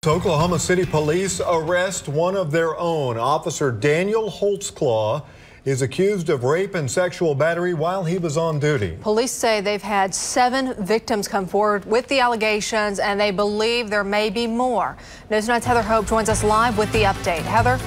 Oklahoma City police arrest one of their own. Officer Daniel Holtzclaw is accused of rape and sexual battery while he was on duty. Police say they've had 7 victims come forward with the allegations, and they believe there may be more. News 9's Heather Hope joins us live with the update. Heather?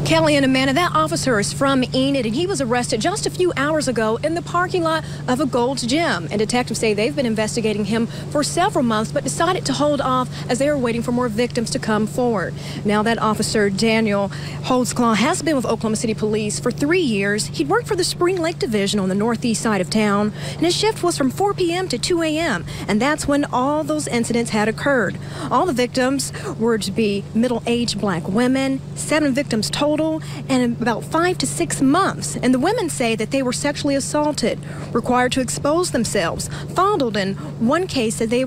Kelly and Amanda, that officer is from Enid, and he was arrested just a few hours ago in the parking lot of a Gold's Gym. And detectives say they've been investigating him for several months, but decided to hold off as they were waiting for more victims to come forward. Now that officer, Daniel Holtzclaw, has been with Oklahoma City Police for 3 years. He'd worked for the Spring Lake Division on the northeast side of town, and his shift was from 4 p.m. to 2 a.m., and that's when all those incidents had occurred. All the victims were to be middle-aged black women, 7 victims total, and about 5 to 6 months. And the women say that they were sexually assaulted, required to expose themselves, fondled. In one case, that they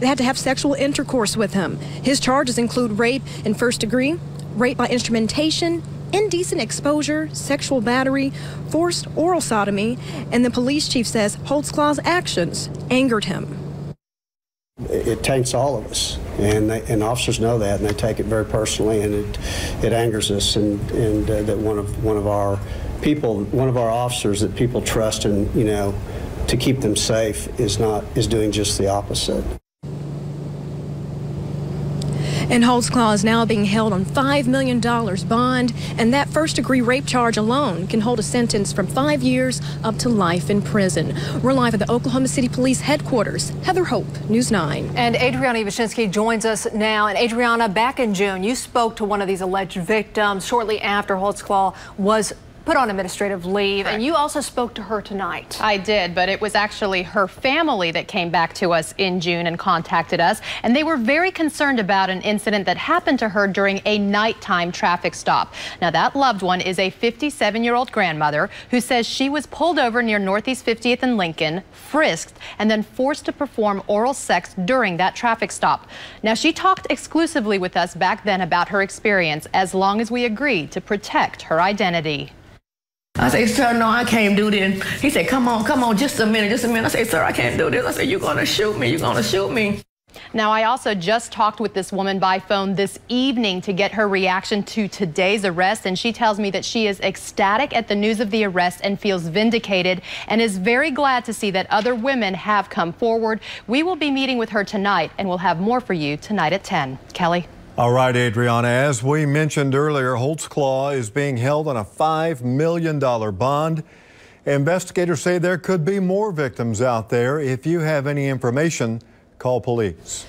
had to have sexual intercourse with him. His charges include rape in first degree, rape by instrumentation, indecent exposure, sexual battery, forced oral sodomy, and the police chief says Holtzclaw's actions angered him. It taints all of us, and officers know that, and they take it very personally, and it angers us, and that one of our officers that people trust, and to keep them safe is doing just the opposite. And Holtzclaw is now being held on $5 million bond, and that first-degree rape charge alone can hold a sentence from 5 years up to life in prison. We're live at the Oklahoma City Police headquarters. Heather Hope, News 9. And Adriana Ivashinsky joins us now. And Adriana, back in June, you spoke to one of these alleged victims shortly after Holtzclaw was put on administrative leave. Correct. And you also spoke to her tonight. I did, but it was actually her family that came back to us in June and contacted us, and they were very concerned about an incident that happened to her during a nighttime traffic stop. Now, that loved one is a 57-year-old grandmother who says she was pulled over near Northeast 50th and Lincoln, frisked, and then forced to perform oral sex during that traffic stop. Now, she talked exclusively with us back then about her experience, as long as we agreed to protect her identity. I say, sir, no, I can't do this. He said, come on, just a minute. I say, sir, I can't do this. I said, you're going to shoot me. Now, I also just talked with this woman by phone this evening to get her reaction to today's arrest, and she tells me that she is ecstatic at the news of the arrest and feels vindicated and is very glad to see that other women have come forward. We will be meeting with her tonight, and we'll have more for you tonight at 10. Kelly? All right, Adriana, as we mentioned earlier, Holtzclaw is being held on a $5 million bond. Investigators say there could be more victims out there. If you have any information, call police.